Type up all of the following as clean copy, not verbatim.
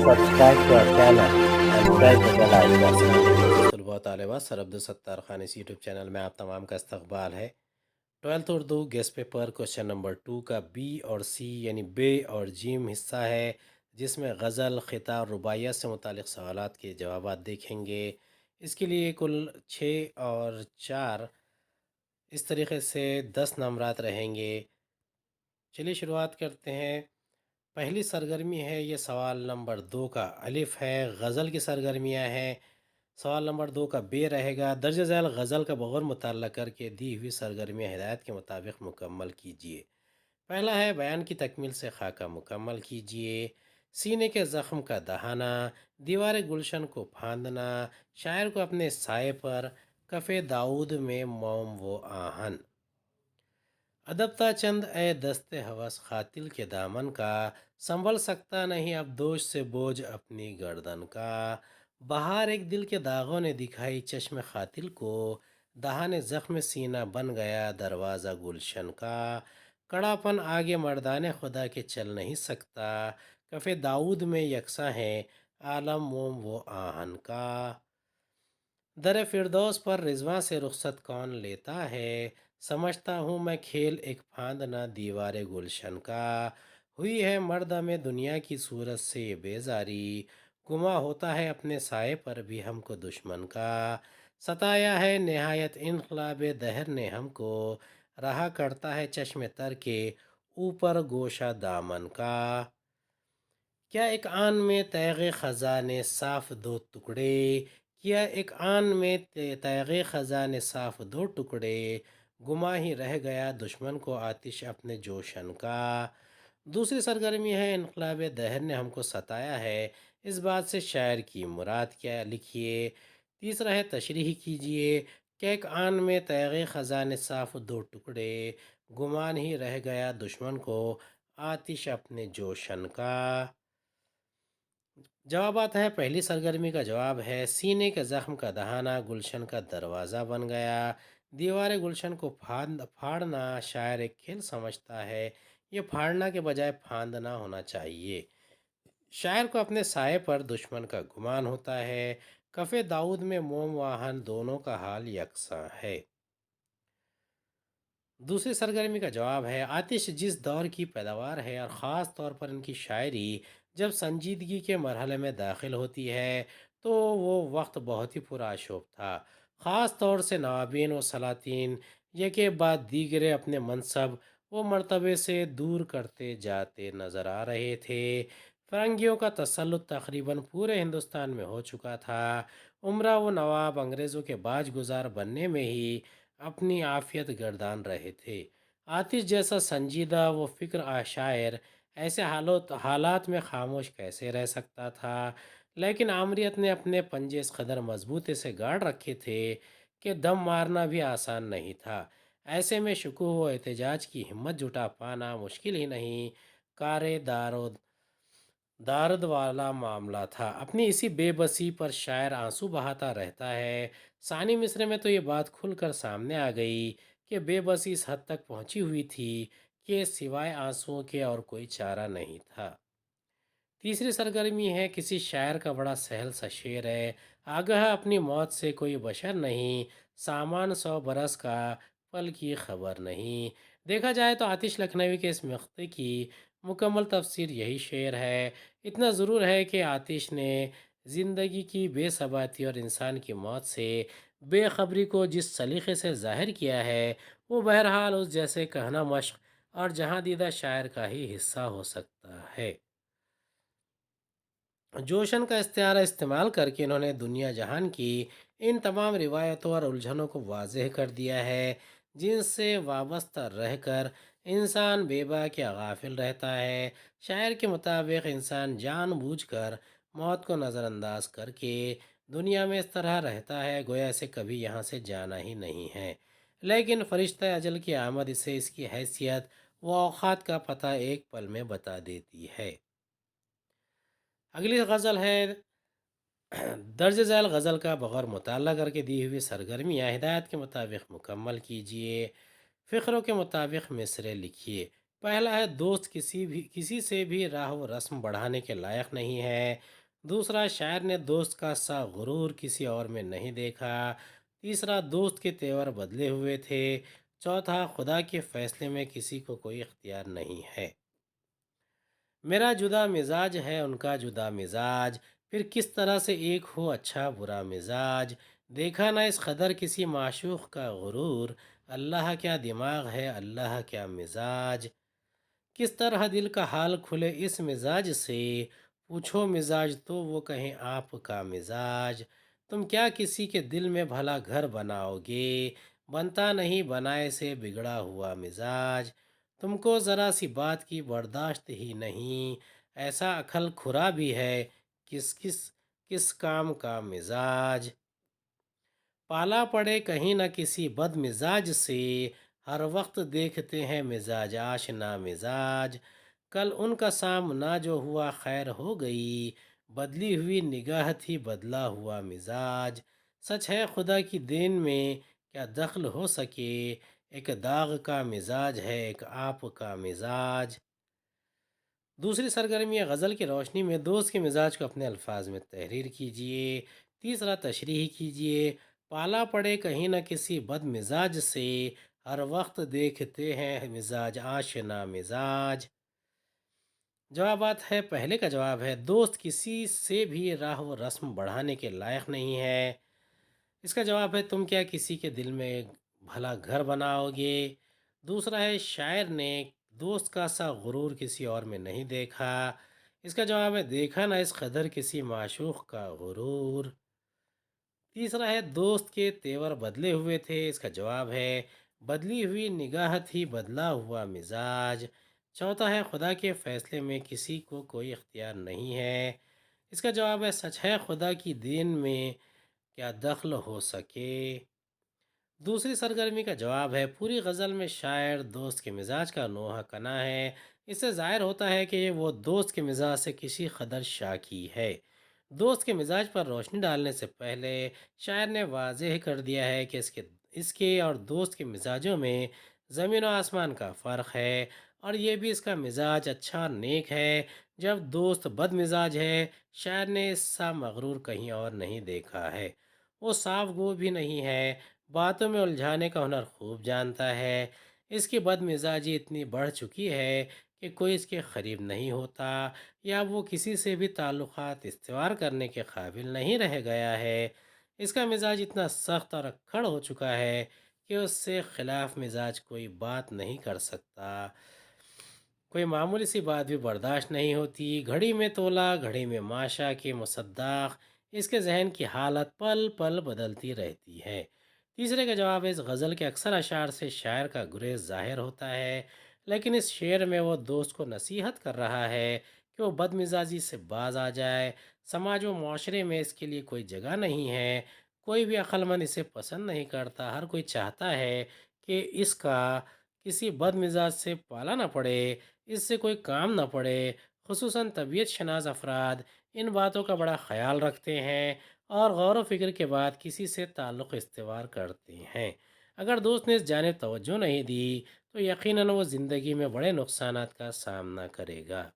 subscribe to our channel and press the bell icon. طلباء و طالبات سر عبدالستار خان اس یوٹیوب چینل میں آپ تمام کا استقبال ہے۔ 12th Urdu guest paper question number 2 کا بی اور سی یعنی بے اور جیم حصہ ہے، جس میں غزل، خطہ اور رباعیات سے متعلق سوالات کے جوابات دیکھیں گے۔ اس کے لیے کل 6 اور 4 اس طریقے سے 10 نمبرات رہیں گے۔ چلیے شروعات کرتے ہیں۔ پہلی سرگرمی ہے یہ سوال نمبر 2 کا الف ہے، غزل کی سرگرمیاں ہیں۔ سوال نمبر 2 کا بے رہے گا، درج ذیل غزل کا بغور مطالعہ کر کے دی ہوئی سرگرمیاں ہدایت کے مطابق مکمل کیجیے۔ پہلا ہے بیان کی تکمیل سے خاکہ مکمل کیجیے۔ سینے کے زخم کا دہانا، دیوار گلشن کو پھاندنا، شاعر کو اپنے سائے پر، کف داؤد میں موم و آہن۔ ادب تا چند اے دست ہوس قاتل کے دامن کا، سنبھل سکتا نہیں اب دوش سے بوجھ اپنی گردن کا۔ بہار ایک دل کے داغوں نے دکھائی چشم قاتل کو، دہان زخم سینہ بن گیا دروازہ گلشن کا۔ کڑا پن آگے مردان خدا کے چل نہیں سکتا، کف داؤد میں یکساں ہے عالم موم و آہن کا۔ در فردوس پر رضواں سے رخصت کون لیتا ہے، سمجھتا ہوں میں کھیل ایک پھاندنا دیوار گلشن کا۔ ہوئی ہے مرد میں دنیا کی صورت سے یہ بیزاری، گما ہوتا ہے اپنے سائے پر بھی ہم کو دشمن کا۔ ستایا ہے نہایت انقلاب دہر نے ہم کو، رہا کرتا ہے چشم تر کے اوپر گوشہ دامن کا۔ کیا ایک آن میں تیغ خزاں نے صاف دو ٹکڑے، کیا ایک آن میں تیغ خزاں نے صاف دو ٹکڑے، گما ہی رہ گیا دشمن کو آتش اپنے جوشن کا۔ دوسری سرگرمی ہے انقلاب دہر نے ہم کو ستایا ہے، اس بات سے شاعر کی مراد کیا لکھیے۔ تیسرا ہے تشریح کیجیے کہ ایک آن میں تیغ خزاں نے صاف دو ٹکڑے، گمان ہی رہ گیا دشمن کو آتش اپنے جوشن کا۔ جوابات ہے، پہلی سرگرمی کا جواب ہے سینے کے زخم کا دہانا گلشن کا دروازہ بن گیا۔ دیوار گلشن کو پھاڑنا شاعر ایک کھیل سمجھتا ہے، یہ پھاڑنا کے بجائے پھاندنا ہونا چاہیے۔ شاعر کو اپنے سائے پر دشمن کا گمان ہوتا ہے، کف داؤد میں موم واہن دونوں کا حال یکساں ہے۔ دوسری سرگرمی کا جواب ہے آتش جس دور کی پیداوار ہے اور خاص طور پر ان کی شاعری جب سنجیدگی کے مرحلے میں داخل ہوتی ہے تو وہ وقت بہت ہی پرآشوب تھا، خاص طور سے نوابین و سلاطین یکے بعد دیگرے اپنے منصب و مرتبے سے دور کرتے جاتے نظر آ رہے تھے۔ فرنگیوں کا تسلط تقریباً پورے ہندوستان میں ہو چکا تھا، امرا و نواب انگریزوں کے باج گزار بننے میں ہی اپنی عافیت گردان رہے تھے۔ آتش جیسا سنجیدہ و فکر شاعر ایسے حالات میں خاموش کیسے رہ سکتا تھا، لیکن آمریت نے اپنے پنجے اس قدر مضبوطی سے گاڑ رکھے تھے کہ دم مارنا بھی آسان نہیں تھا۔ ایسے میں شکوہ و احتجاج کی ہمت جٹا پانا مشکل ہی نہیں، کارے دارد والا معاملہ تھا۔ اپنی اسی بے بسی پر شاعر آنسو بہاتا رہتا ہے۔ ثانی مصرے میں تو یہ بات کھل کر سامنے آ گئی کہ بے بسی اس حد تک پہنچی ہوئی تھی کہ سوائے آنسوؤں کے اور کوئی چارہ نہیں تھا۔ تیسری سرگرمی ہے کسی شاعر کا بڑا سہل سا شعر ہے، آگاہ اپنی موت سے کوئی بشر نہیں، سامان 100 برس کا پل کی خبر نہیں۔ دیکھا جائے تو آتش لکھنوی کے اس مقطع کی مکمل تفسیر یہی شعر ہے۔ اتنا ضرور ہے کہ آتش نے زندگی کی بے ثباتی اور انسان کی موت سے بے خبری کو جس سلیقے سے ظاہر کیا ہے وہ بہرحال اس جیسے کہنا مشق اور جہاں دیدہ شاعر کا ہی حصہ ہو سکتا ہے۔ جوشن کا استعارہ استعمال کر کے انہوں نے دنیا جہان کی ان تمام روایتوں اور الجھنوں کو واضح کر دیا ہے جن سے وابستہ رہ کر انسان بے باک یا غافل رہتا ہے۔ شاعر کے مطابق انسان جان بوجھ کر موت کو نظر انداز کر کے دنیا میں اس طرح رہتا ہے گویا اسے کبھی یہاں سے جانا ہی نہیں ہے، لیکن فرشتہ اجل کی آمد اسے اس کی حیثیت و اوقات کا پتہ ایک پل میں بتا دیتی ہے۔ اگلی غزل ہے درج ذیل غزل کا بغور مطالعہ کر کے دی ہوئی سرگرمیاں ہدایت کے مطابق مکمل کیجیے۔ فقروں کے مطابق مصرے لکھیے۔ पहला है दोस्त किसी से भी राह व रस्म बढ़ाने के लायक नहीं है। दूसरा, शायर ने दोस्त का सा गुरूर किसी और में नहीं देखा। तीसरा, दोस्त के तेवर बदले हुए थे। चौथा, खुदा के फैसले में किसी को कोई इख्तियार नहीं है। मेरा जुदा मिजाज है उनका जुदा मिजाज, फिर किस तरह से एक हो अच्छा बुरा मिजाज। देखा ना इस कदर किसी माशूक का गुरूर, अल्लाह क्या दिमाग है अल्लाह क्या मिजाज। किस तरह दिल का हाल खुले इस मिजाज से, पूछो मिजाज तो वो कहें आपका मिजाज। तुम क्या किसी के दिल में भला घर बनाओगे, बनता नहीं बनाए से बिगड़ा हुआ मिजाज। तुमको ज़रा सी बात की बर्दाश्त ही नहीं, ऐसा अकल खुरा भी है किस किस किस काम का मिजाज। पाला पड़े कहीं न किसी बद मिजाज से, हर वक्त देखते हैं मिजाज आशना मिजाज। कल उनका सामना जो हुआ खैर हो गई, बदली हुई निगाह थी बदला हुआ मिजाज। सच है खुदा की देन में क्या दखल हो सके, एक दाग का मिजाज है एक आप का मिजाज। दूसरी सरगर्मी या गज़ल की रोशनी में दोस्त के मिजाज को अपने अल्फाज में तहरीर कीजिए। तीसरा, तशरीह कीजिए। पाला पड़े कहीं न किसी बद मिजाज से, हर वक्त देखते हैं मिजाज आशना मिजाज। जवाबात है, पहले का जवाब है दोस्त किसी से भी राह व रस्म बढ़ाने के लायक नहीं है। इसका जवाब है, तुम क्या किसी के दिल में भला घर बनाओगे। दूसरा है, शायर ने दोस्त का सा गुरूर किसी और में नहीं देखा। इसका जवाब है, देखा ना इस कदर किसी माशूक का गुरूर। तीसरा है, दोस्त के तेवर बदले हुए थे। इसका जवाब है, बदली हुई निगाह थी बदला हुआ मिजाज। चौथा है, खुदा के फैसले में किसी को कोई इख्तियार नहीं है। इसका जवाब है, सच है खुदा की देन में क्या दखल हो सके। दूसरी सरगर्मी का जवाब है, पूरी गज़ल में शायर दोस्त के मिजाज का नोहा कना है। इससे ज़ाहिर होता है कि वो दोस्त के मिजाज से किसी कदर शाकी है। दोस्त के मिजाज पर रोशनी डालने से पहले शायर ने वाज़ेह कर दिया है कि इसके इसके और दोस्त के मिजाजों में ज़मीन और आसमान का फ़र्क है। और ये भी इसका मिजाज अच्छा और नेक है। जब दोस्त बद मिजाज है, शायर ने इससा मगरूर कहीं और नहीं देखा है। वो साफ गो भी नहीं है, बातों में उलझाने का हुनर खूब जानता है। इसकी बदमिजाजी इतनी बढ़ चुकी है कि कोई इसके करीब नहीं होता, या वो किसी से भी ताल्लुकात इस्तेवार करने के काबिल नहीं रह गया है। इसका मिजाज इतना सख्त और अक्खड़ हो चुका है कि उससे खिलाफ मिजाज कोई बात नहीं कर सकता। कोई मामूली सी बात भी बर्दाश्त नहीं होती। घड़ी में तोला घड़ी में माशा के मुसद्दाक इसके जहन की हालत पल पल बदलती रहती है। तीसरे का जवाब है, इस गज़ल के अक्सर अशार से शायर का गुरेज ज़ाहिर होता है, लेकिन इस शेर में वो दोस्त को नसीहत कर रहा है कि वो बदमिजाजी से बाज आ जाए। समाज व माशरे में इसके लिए कोई जगह नहीं है। कोई भी अक्लमंद इसे पसंद नहीं करता। हर कोई चाहता है कि इसका किसी बदमिजाज से पाला ना पड़े, इससे कोई काम ना पड़े। खुसूसन तबीयत शनास अफराद इन बातों का बड़ा ख्याल रखते हैं और गौर व फिक्र के बाद किसी से ताल्लुक़ इस्तेवार करते हैं। अगर दोस्त ने इस जानिब तवज्जो नहीं दी तो यकीनन वो ज़िंदगी में बड़े नुकसानात का सामना करेगा।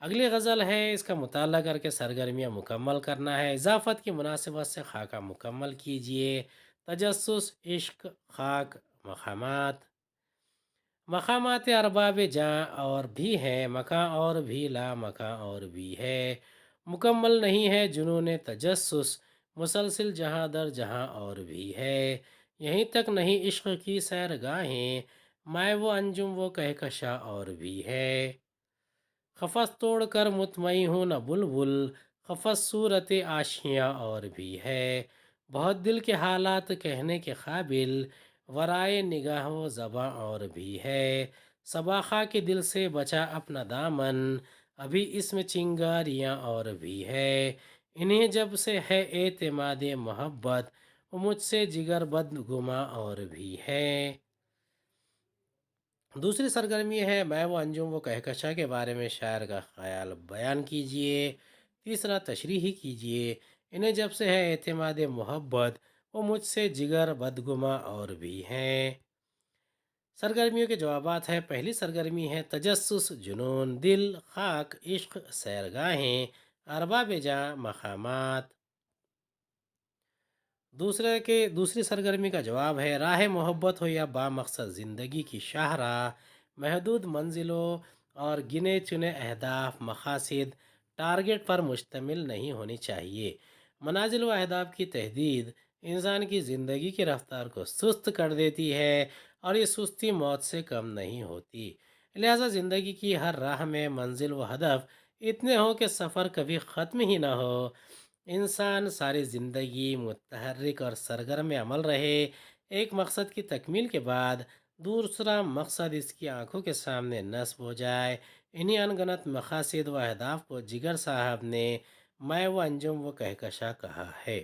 अगली गज़ल है, इसका मुताला करके सरगर्मियाँ मुकम्मल करना है। इजाफ़त की मुनासिबत से खाका मुकम्मल कीजिए। तजस्सुस, इश्क, खाक, मक़ामात। मकामात अरबाब जहाँ और भी हैं, मकां और भी ला मकां और भी है। मुकम्मल नहीं है जुनून तजस्सुस, मुसलसिल जहाँ दर जहाँ और भी है। यहीं तक नहीं इश्क की सैरगाहें, मैं वो अंजुम वो कहकशा और भी है। खफस तोड़ कर मुतमई हूँ न बुलबुल, खफस सूरत आशियाँ और भी है। बहुत दिल के हालात कहने के काबिल, वराए निगाहों ज़बां और भी है। सबाखा के दिल से बचा अपना दामन, अभी इसमें चिंगारियाँ और भी है। इन्हें जब से है एतमाद मोहब्बत, वो मुझसे जिगर बदगुमा और भी है। दूसरी सरगर्मी है, मैं वो अंजुम वो कहकशा के बारे में शायर का ख्याल बयान कीजिए। तीसरा, तशरीही कीजिए। इन्हें जब से है एतमाद मोहब्बत, वो मुझसे जिगर बदगुमा और भी हैं। सरगर्मियों के जवाबात है। पहली सरगर्मी है तजस्सुस, जुनून, दिल, खाक, इश्क, सैरगाहें, अरबाब जा, मकामात। दूसरी सरगर्मी का जवाब है राह मोहब्बत हो या बामकसद ज़िंदगी की शाहराह, महदूद मंजिलों और गिने चुने अहदाफ मकासद टारगेट पर मुश्तमिल नहीं होनी चाहिए। मनाजिल व अहदाफ की तहदीद इंसान की ज़िंदगी की रफ्तार को सुस्त कर देती है और ये सुस्ती मौत से कम नहीं होती। लिहाजा ज़िंदगी की हर राह में मंजिल व हदफ इतने हो कि सफ़र कभी ख़त्म ही ना हो। इंसान सारी ज़िंदगी मुतहर्रिक और सरगर्म अमल रहे, एक मकसद की तकमील के बाद दूसरा मकसद इसकी आंखों के सामने नस्ब हो जाए। इन्हीं अनगनत मकासद व अहदाफ को जिगर साहब ने मैं व अंजुम व कहकशा कहा है।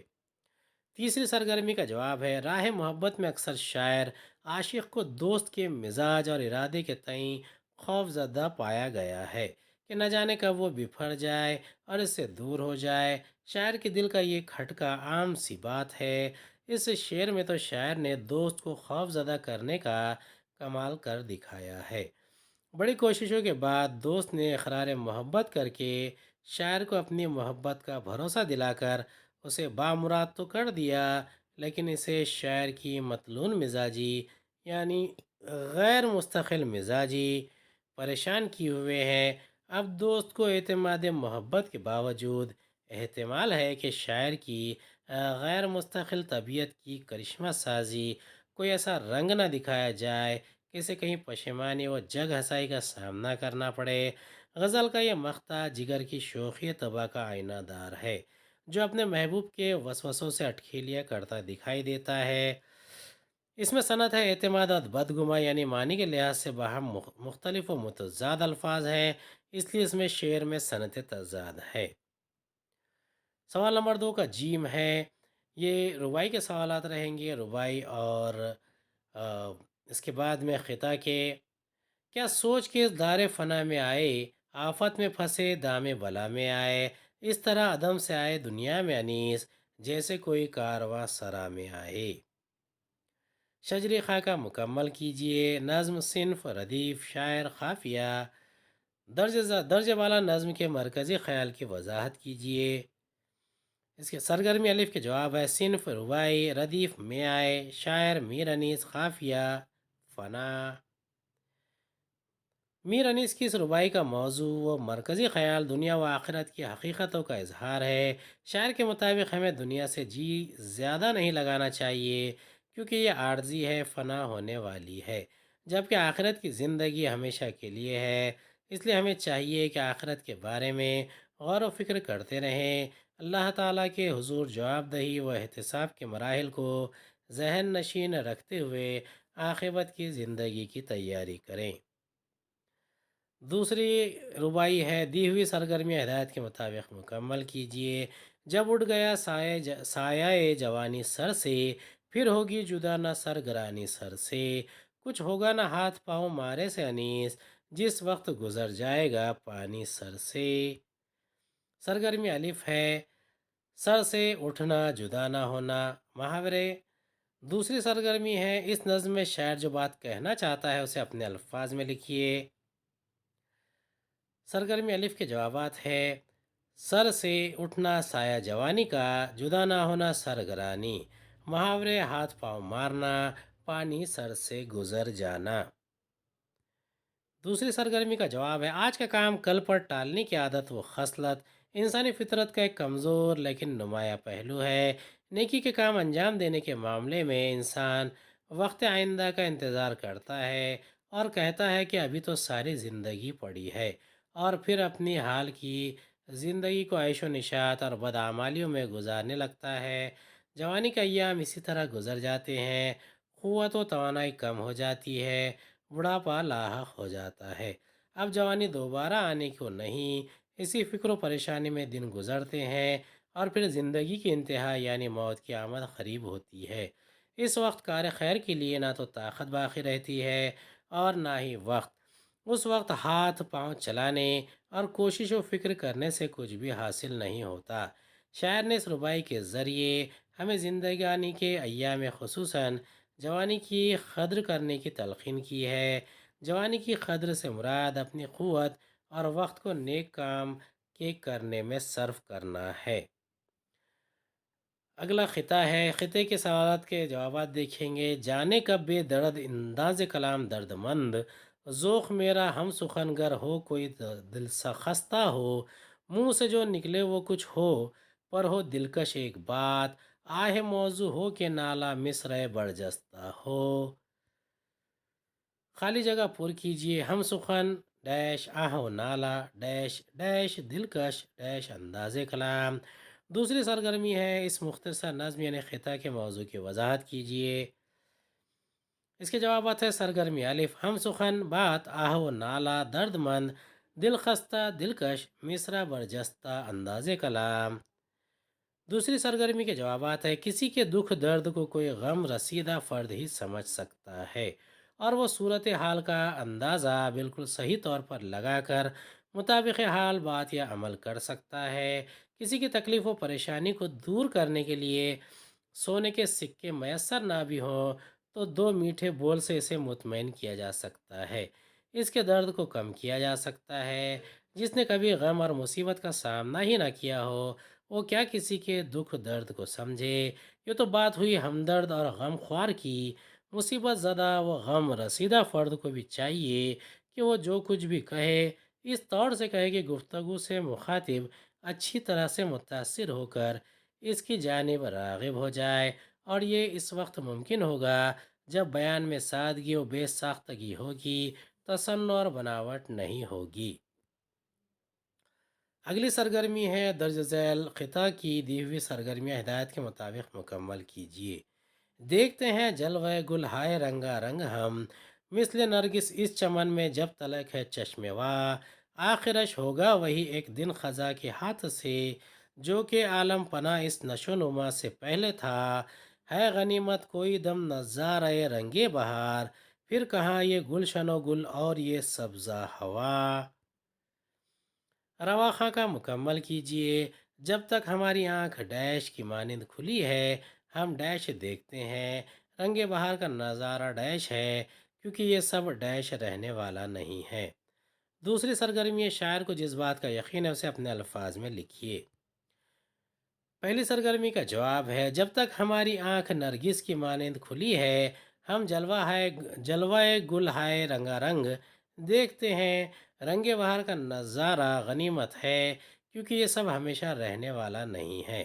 तीसरी सरगर्मी का जवाब है राह मोहब्बत में अक्सर शायर आशिक को दोस्त के मिजाज और इरादे के तईं खौफजदा पाया गया है कि न जाने कब वो बिफर जाए और इससे दूर हो जाए। शायर के दिल का ये खटका आम सी बात है। इस शेर में तो शायर ने दोस्त को खौफजदा करने का कमाल कर दिखाया है। बड़ी कोशिशों के बाद दोस्त ने इकरार मोहब्बत करके शायर को अपनी मोहब्बत का भरोसा दिलाकर उसे बामुराद तो कर दिया, लेकिन इसे शायर की मतलून मिजाजी यानी गैर मुस्तकिल मिजाजी परेशान किए हुए हैं। अब दोस्त को एतमाद मोहब्बत के बावजूद एहतमाल है कि शायर की गैर मुस्तकिल तबीयत की करिश्मा साजी कोई ऐसा रंग ना दिखाया जाए कि इसे कहीं पशेमानी व जग हंसाई का सामना करना पड़े। गज़ल का यह मख्ता जिगर की शोखी तबा का आईनादार है, जो अपने महबूब के वसवसों से अटखेलियाँ करता दिखाई देता है। इसमें सनत है एतमाद और बदगुमा यानी मानी के लिहाज से बाहम मुख्तलिफ व मुतज़ाद अल्फाज हैं, इसलिए इसमें शेर में सनत तज़ाद है। सवाल नंबर 2 का जीम है। ये रुबाई के सवालात रहेंगे, रुबाई और अ, इसके बाद में ख़िता के क्या सोच के इस दार फ़ना में आए, आफ़त में फँसे दाम बला में आए, इस तरह अदम से आए दुनिया में अनीस, जैसे कोई कारवां सरा में आए। शजरी खाका मुकम्मल कीजिए। नज़्म सिन्फ़ रदीफ़ शायर काफ़िया दर्ज वाला नज़्म के मरकज़ी ख़याल की वजाहत कीजिए। इसके सरगर्मी अलिफ के जवाब है सिन्फ़ रुबाई रदीफ़ में आए, शायर मीर अनीस, काफ़िया फ़ना। मीर अनीस की इस रुबाई का मौजू व मरकज़ी ख़याल दुनिया व आखिरत की हकीकतों का इजहार है। शायर के मुताबिक हमें दुनिया से जी ज़्यादा नहीं लगाना चाहिए, क्योंकि ये आर्जी है, फ़ना होने वाली है, जबकि आखिरत की ज़िंदगी हमेशा के लिए है। इसलिए हमें चाहिए कि आखिरत के बारे में गौर व फिक्र करते रहें, अल्लाह ताला के हुजूर जवाबदही व एहतिसाब के मराहिल को जहन नशीन रखते हुए आखिरत की ज़िंदगी की तैयारी करें। दूसरी रुबाई है दी हुई सरगर्मी हिदायत के मुताबिक मुकम्मल कीजिए। जब उड़ गया साया जवानी सर से, फिर होगी जुदा न सरगरानी सर से, कुछ होगा न हाथ पाँव मारे से अनीस, जिस वक्त गुजर जाएगा पानी सर से। सरगर्मी अलिफ है। सर से उठना जुदा ना होना, मुहावरे। दूसरी सरगर्मी है इस नज़्म में शायर जो बात कहना चाहता है उसे अपने अल्फाज में लिखिए। सरगर्मी अलिफ के जवाबात है सर से उठना साया जवानी का, जुदा ना होना सरगरानी, मुहावरे हाथ पाँव मारना, पानी सर से गुजर जाना। दूसरी सरगर्मी का जवाब है आज का काम कल पर टालने की आदत व खसलत इंसानी फितरत का एक कमज़ोर लेकिन नुमाया पहलू है। नेकी के काम अंजाम देने के मामले में इंसान वक्त आइंदा का इंतज़ार करता है और कहता है कि अभी तो सारी ज़िंदगी पड़ी है, और फिर अपनी हाल की ज़िंदगी को ऐशो निशात और बदआमालियों में गुजारने लगता है। जवानी का अय्याम इसी तरह गुजर जाते हैं, क़ुव्वत व तवानाई कम हो जाती है, बुढ़ापा लाहक हो जाता है। अब जवानी दोबारा आने को नहीं, इसी फ़िक्र परेशानी में दिन गुजरते हैं और फिर ज़िंदगी की इंतहा यानी मौत की आमद करीब होती है। इस वक्त कार खैर के लिए ना तो ताकत बाकी रहती है और ना ही वक्त। उस वक्त हाथ पांव चलाने और कोशिश व फिक्र करने से कुछ भी हासिल नहीं होता। शायर ने इस रुबाई के ज़रिए हमें ज़िंदगानी के अय्याम खुसूसन جوانی کی قدر کرنے کی تلقین کی ہے۔ جوانی کی قدر سے مراد اپنی قوت اور وقت کو نیک کام کے کرنے میں صرف کرنا ہے۔ اگلا خطہ ہے، خطے کے سوالات کے جوابات دیکھیں گے۔ جانے کب بے درد انداز کلام درد مند، ذوق میرا ہم سخن گر ہو کوئی دل سا خستہ ہو، منہ سے جو نکلے وہ کچھ ہو، پر ہو دلکش ایک بات، آہ موضوع ہو کہ نالا مصر برجستہ ہو۔ خالی جگہ پر کیجئے، ہم سخن ڈیش آہ و نالا ڈیش ڈیش دلکش ڈیش انداز کلام۔ دوسری سرگرمی ہے، اس مختصر نظم یعنی خطہ کے موضوع کی وضاحت کیجئے۔ اس کے جوابات ہے، سرگرمی الف، ہم سخن بات آہ و نالا درد مند دل خستہ دلکش مصرع برجستہ انداز کلام۔ دوسری سرگرمی کے جوابات ہے، کسی کے دکھ درد کو کوئی غم رسیدہ فرد ہی سمجھ سکتا ہے اور وہ صورتحال کا اندازہ بالکل صحیح طور پر لگا کر مطابق حال بات یا عمل کر سکتا ہے۔ کسی کی تکلیف و پریشانی کو دور کرنے کے لیے سونے کے سکے میسر نہ بھی ہوں تو دو میٹھے بول سے اسے مطمئن کیا جا سکتا ہے، اس کے درد کو کم کیا جا سکتا ہے۔ جس نے کبھی غم اور مصیبت کا سامنا ہی نہ کیا ہو وہ کیا کسی کے دکھ درد کو سمجھے؟ یہ تو بات ہوئی ہمدرد اور غم خوار کی۔ مصیبت زدہ و غم رسیدہ فرد کو بھی چاہیے کہ وہ جو کچھ بھی کہے اس طور سے کہے کہ گفتگو سے مخاطب اچھی طرح سے متاثر ہو کر اس کی جانب راغب ہو جائے، اور یہ اس وقت ممکن ہوگا جب بیان میں سادگی و بے ساختگی ہوگی، تصنع اور بناوٹ نہیں ہوگی۔ اگلی سرگرمی ہے، درج ذیل خطہ کی دی ہوئی سرگرمیاں ہدایت کے مطابق مکمل کیجیے۔ دیکھتے ہیں جلوہ گل ہائے رنگا رنگ ہم، مثل نرگس اس چمن میں جب تلک ہے چشم وا، آخرش ہوگا وہی ایک دن خزاں کے ہاتھ سے جو کہ عالم پناہ اس نشو نما سے پہلے تھا، ہے غنیمت کوئی دم نظارہ رنگے بہار، پھر کہاں یہ گلشن و گل اور یہ سبزہ ہوا۔ رواخاں کا مکمل کیجئے۔ جب تک ہماری آنکھ ڈیش کی مانند کھلی ہے ہم ڈیش دیکھتے ہیں، رنگ بہار کا نظارہ ڈیش ہے، کیونکہ یہ سب ڈیش رہنے والا نہیں ہے۔ دوسری سرگرمی ہے، شاعر کو جس بات کا یقین ہے اسے اپنے الفاظ میں لکھیے۔ پہلی سرگرمی کا جواب ہے، جب تک ہماری آنکھ نرگس کی مانند کھلی ہے ہم جلوہ گل ہائے رنگا رنگ دیکھتے ہیں، رنگ بہار کا نظارہ غنیمت ہے، کیونکہ یہ سب ہمیشہ رہنے والا نہیں ہے۔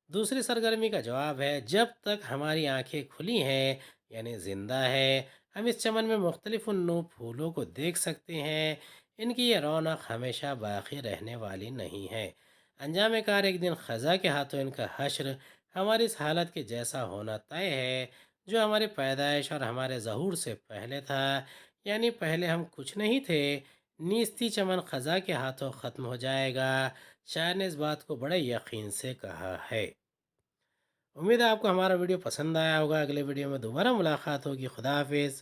دوسری سرگرمی کا جواب ہے، جب تک ہماری آنکھیں کھلی ہیں یعنی زندہ ہے ہم اس چمن میں مختلف نوع پھولوں کو دیکھ سکتے ہیں، ان کی یہ رونق ہمیشہ باقی رہنے والی نہیں ہے۔ انجام کار ایک دن خزاں کے ہاتھوں ان کا حشر ہماری اس حالت کے جیسا ہونا طے ہے جو ہماری پیدائش اور ہمارے ظہور سے پہلے تھا، یعنی پہلے ہم کچھ نہیں تھے۔ نیستی چمن خزاں کے ہاتھوں ختم ہو جائے گا۔ شاعر نے اس بات کو بڑے یقین سے کہا ہے۔ امید ہے آپ کو ہمارا ویڈیو پسند آیا ہوگا۔ اگلے ویڈیو میں دوبارہ ملاقات ہوگی۔ خدا حافظ۔